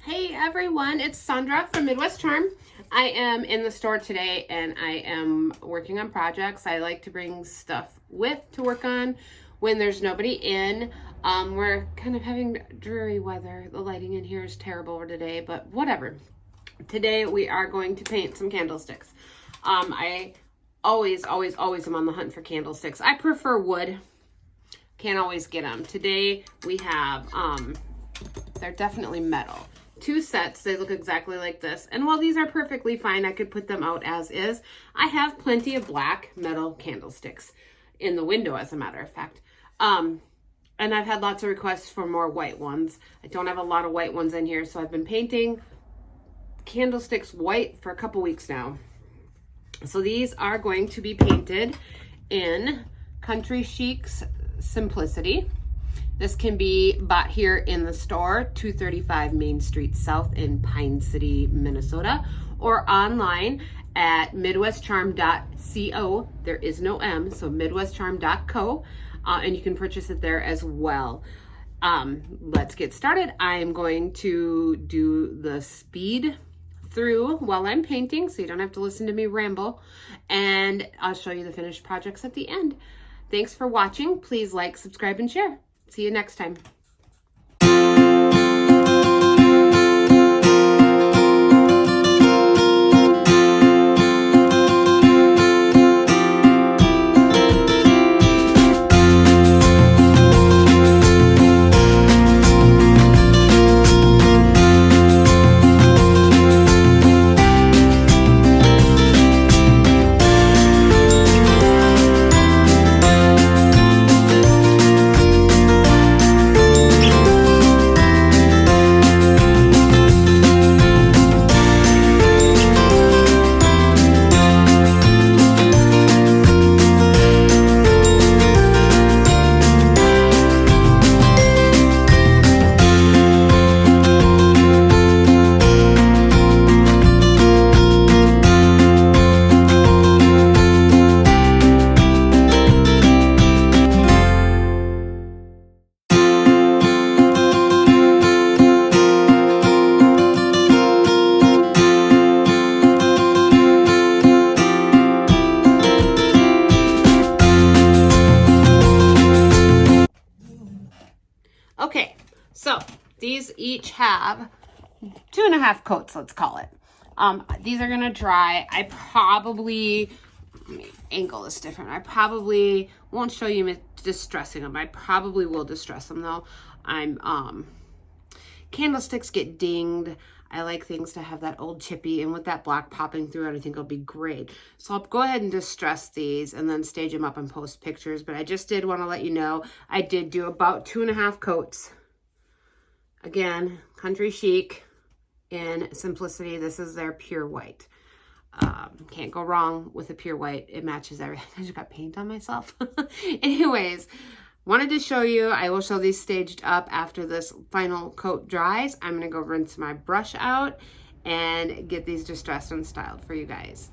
Hey everyone, it's Sandra from Midwest Charm. I am in the store today and I am working on projects. I like to bring stuff to work on when there's nobody in. We're kind of having dreary weather. The lighting in here is terrible today, but whatever. Today we are going to paint some candlesticks. I always am on the hunt for candlesticks. I prefer wood. Can't always get them. Today we have, they're definitely metal. 2 sets. They look exactly like this. And while these are perfectly fine, I could put them out as is. I have plenty of black metal candlesticks in the window, as a matter of fact. And I've had lots of requests for more white ones. I don't have a lot of white ones in here, so I've been painting candlesticks white for a couple weeks now. So these are going to be painted in Country Chic's Simplicity. This can be bought here in the store, 235 Main Street South in Pine City, Minnesota, or online at midwestcharm.co. There is no M, so midwestcharm.co, and you can purchase it there as well. Let's get started. I'm going to do the speed through while I'm painting, so you don't have to listen to me ramble, and I'll show you the finished projects at the end. Thanks for watching. Please like, subscribe, and share. See you next time. Okay, so these each have 2.5 coats, let's call it. These are gonna dry. I probably, let me angle this different. I probably won't show you me distressing them. I probably will distress them though. Candlesticks get dinged. I like things to have that old chippy, and with that black popping through it, I think it'll be great. So I'll go ahead and distress these and then stage them up and post pictures. But I just did want to let you know, I did do about 2.5 coats. Again, Country Chic in Simplicity. This is their pure white. Can't go wrong with a pure white. It matches everything. I just got paint on myself. Anyways, wanted to show you. I will show these staged up after this final coat dries. I'm going to go rinse my brush out and get these distressed and styled for you guys.